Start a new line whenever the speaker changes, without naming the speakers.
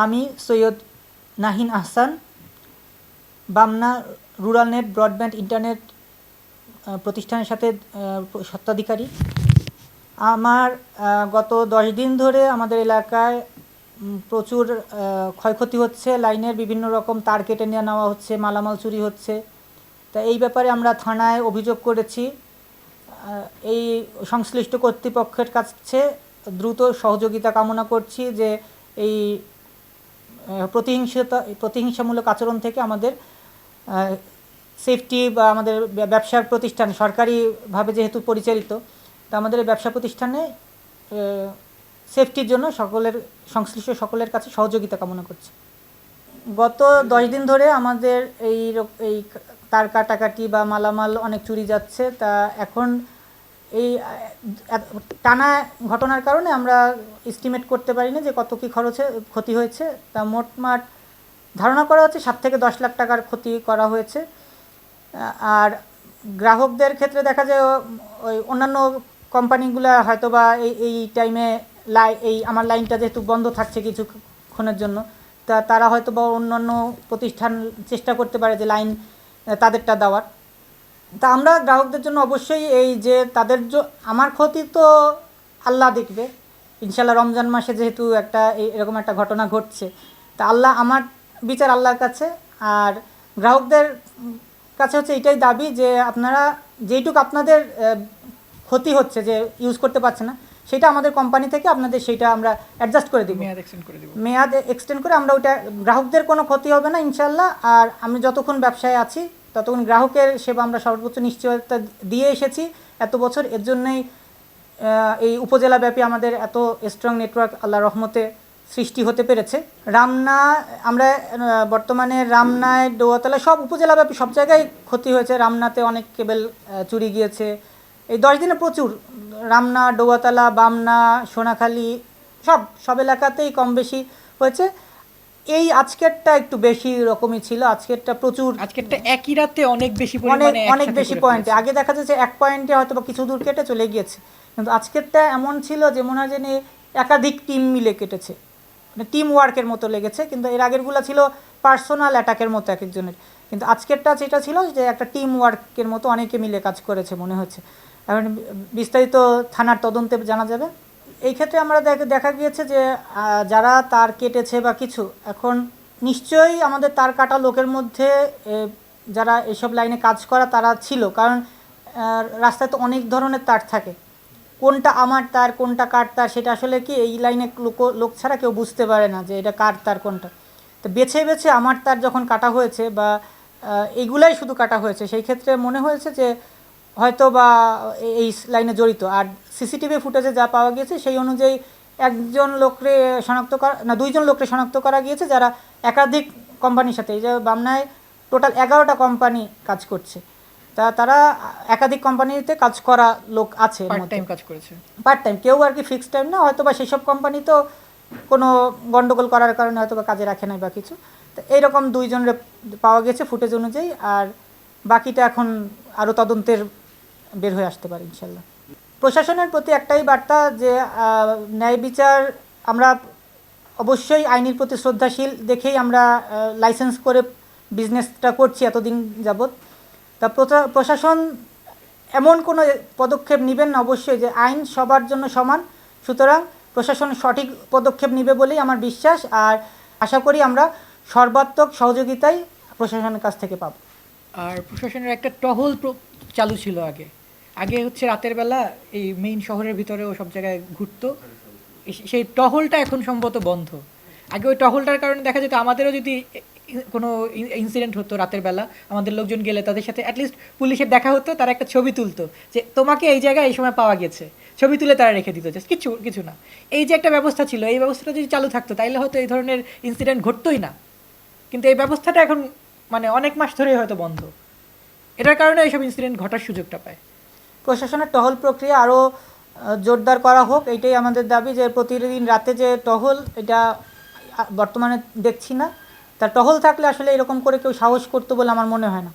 আমি Syed Nahin Ahsan, Bamna rural net broadband internet প্রতিষ্ঠানের সাথে স্বত্বাধিকারী। আমার গত 10 দিন ধরে আমাদের এলাকায় প্রচুর ক্ষয়ক্ষতি হচ্ছে, লাইনের বিভিন্ন রকম তার কেটে নিয়ে নেওয়া হচ্ছে, মালামাল চুরি হচ্ছে। তা এই ব্যাপারে আমরা থানায় অভিযোগ করেছি। এই সংশ্লিষ্ট কর্তৃপক্ষের কাছে দ্রুত সহযোগিতা কামনা করছি যে এই প্রতিহিংসামূলক আচরণ থেকে আমাদের সেফটি বা আমাদের ব্যবসার প্রতিষ্ঠান সরকারিভাবে যেহেতু পরিচালিত, তা আমাদের এই ব্যবসা প্রতিষ্ঠানে সেফটির জন্য সংশ্লিষ্ট সকলের কাছে সহযোগিতা কামনা করছি। গত 10 দিন ধরে আমাদের এই তার কাটাকাটি বা মালামাল অনেক চুরি যাচ্ছে। তা এখন এই টানা ঘটনার কারণে আমরা এস্টিমেট করতে পারি না যে কত কী ক্ষতি হয়েছে। তা মোটমাট ধারণা করা হচ্ছে 7 থেকে 10 লাখ টাকার ক্ষতি করা হয়েছে। আর গ্রাহকদের ক্ষেত্রে দেখা যায় ওই অন্যান্য কোম্পানিগুলো হয়তো বা এই টাইমে আমার লাইনটা যেহেতু বন্ধ থাকছে কিছুক্ষণের জন্য, তা তারা হয়তো বা অন্যান্য প্রতিষ্ঠান চেষ্টা করতে পারে যে লাইন তাদেরটা দেওয়ার। তা আমরা গ্রাহকদের জন্য অবশ্যই এই যে আমার ক্ষতি তো আল্লাহ দেখবে ইনশাল্লাহ। রমজান মাসে যেহেতু এরকম একটা ঘটনা ঘটছে, তা আমার বিচার আল্লাহর কাছে। আর গ্রাহকদের কাছে হচ্ছে এটাই দাবি যে আপনারা যেইটুকু আপনাদের ক্ষতি হচ্ছে যে ইউজ করতে পারছে না, সেটা আমাদের কোম্পানি থেকে আপনাদের সেইটা আমরা অ্যাডজাস্ট করে দিব, মেয়াদ এক্সটেন্ড করে আমরা ওইটা, গ্রাহকদের কোনো ক্ষতি হবে না ইনশাল্লাহ। আর আমি যতক্ষণ ব্যবসায় আছি ততক্ষণ গ্রাহকের সেবা আমরা সর্বোচ্চ নিশ্চয়তা দিয়ে এসেছি এত বছর। এর জন্যই এই উপজেলাব্যাপী আমাদের এত স্ট্রং নেটওয়ার্ক আল্লাহর রহমতে সৃষ্টি হতে পেরেছে। আমরা বর্তমানে রামনায়, ডৌয়াতলা সব উপজেলাব্যাপী সব জায়গায় ক্ষতি হয়েছে। রামনাতে অনেক কেবল চুরি গিয়েছে এই 10 দিনে প্রচুর। রামনা, ডৌয়াতলা, বামনা, সোনাখালী সব এলাকাতেই কম বেশি হয়েছে। এই আজকেরটা একটু বেশি রকমই ছিল। আজকেরটা
একই রাতে অনেক বেশি
পয়েন্টে। আগে দেখা যাচ্ছে এক পয়েন্টে হয়তো বা কিছু দূর কেটে চলে গিয়েছে, কিন্তু আজকেরটা এমন ছিল যে মনে হয় যে একাধিক টিম মিলে কেটেছে, মানে টিম ওয়ার্কের মতো লেগেছে। কিন্তু এর আগেরগুলো ছিল পার্সোনাল অ্যাটাকের মতো এক একজনের, কিন্তু আজকেরটা যেটা ছিল যে একটা টিম ওয়ার্কের মতো অনেকে মিলে কাজ করেছে মনে হচ্ছে। এখন বিস্তারিত থানার তদন্তে জানা যাবে। এই ক্ষেত্রে আমরা দেখা গিয়েছে যে যারা তার কেটেছে বা কিছু, এখন নিশ্চয়ই আমাদের তার কাটা লোকের মধ্যে যারা এসব লাইনে কাজ করা তারা ছিল, কারণ রাস্তায় তো অনেক ধরনের তার থাকে, কোনটা আমার তার কোনটা কার তার সেটা আসলে কি এই লাইনে লোক ছাড়া কেউ বুঝতে পারে না যে এটা কার তার কোনটা। তো বেছে বেছে আমার তার যখন কাটা হয়েছে বা এইগুলাই শুধু কাটা হয়েছে, সেই ক্ষেত্রে মনে হয়েছে যে হয়তো বা এই লাইনে জড়িত। আর সিসিটিভি ফুটেজে যা পাওয়া গিয়েছে সেই অনুযায়ী দুইজন লোককে শনাক্ত করা গিয়েছে যারা একাধিক কোম্পানির সাথে, এই যে বামনায় টোটাল 11টা কোম্পানি কাজ করছে। তারা একাধিক কোম্পানিতে কাজ করা লোক আছে, পার্ট টাইম, কেউ আর কি ফিক্সড টাইম না। হয়তো বা সেসব কোম্পানি তো কোনো গন্ডগোল করার কারণে হয়তো বা কাজে রাখে নাই বা কিছু। তো এইরকম দুইজনের পাওয়া গেছে ফুটেজ অনুযায়ী। আর বাকিটা এখন আরও তদন্তের বের হয়ে আসতে পারে ইনশাল্লাহ। প্রশাসনের প্রতি একটাই বার্তা যে ন্যায় বিচার, আমরা অবশ্যই আইনের প্রতি শ্রদ্ধাশীল দেখেই আমরা লাইসেন্স করে বিজনেসটা করছি এতদিন যাবৎ। তা প্রশাসন এমন কোনো পদক্ষেপ নেবেন না অবশ্যই যে আইন সবার জন্য সমান, সুতরাং প্রশাসন সঠিক পদক্ষেপ নেবে বলেই আমার বিশ্বাস। আর আশা করি আমরা সর্বাত্মক সহযোগিতাই প্রশাসনের কাছ থেকে পাব।
আর প্রশাসনের একটা টহল চালু ছিল আগে হচ্ছে রাতের বেলা এই মেইন শহরের ভিতরেও সব জায়গায় ঘুরতো, সেই টহলটা এখন সম্ভবত বন্ধ। আগে ওই টহলটার কারণে দেখা যেত আমাদেরও যদি কোনো ইনসিডেন্ট হতো রাতের বেলা, আমাদের লোকজন গেলে তাদের সাথে অ্যাটলিস্ট পুলিশের দেখা হতো, তারা একটা ছবি তুলতো যে তোমাকে এই জায়গায় এই সময় পাওয়া গেছে, ছবি তুলে তারা রেখে দিত, জাস্ট কিছু না। এই যে একটা ব্যবস্থা ছিল, এই ব্যবস্থাটা যদি চালু থাকতো তাইলে হয়তো এই ধরনের ইনসিডেন্ট ঘটতোই না। কিন্তু এই ব্যবস্থাটা এখন অনেক মাস ধরেই হয়তো বন্ধ, এটার কারণে এইসব ইনসিডেন্ট ঘটার সুযোগটা পায়।
প্রশাসনের টহল প্রক্রিয়া আরও জোরদার করা হোক, এইটাই আমাদের দাবি। যে প্রতিদিন রাতে যে টহল, এটা বর্তমানে দেখছি না। তার টহল থাকলে আসলে এরকম করে কেউ সাহস করতো বলে আমার মনে হয় না।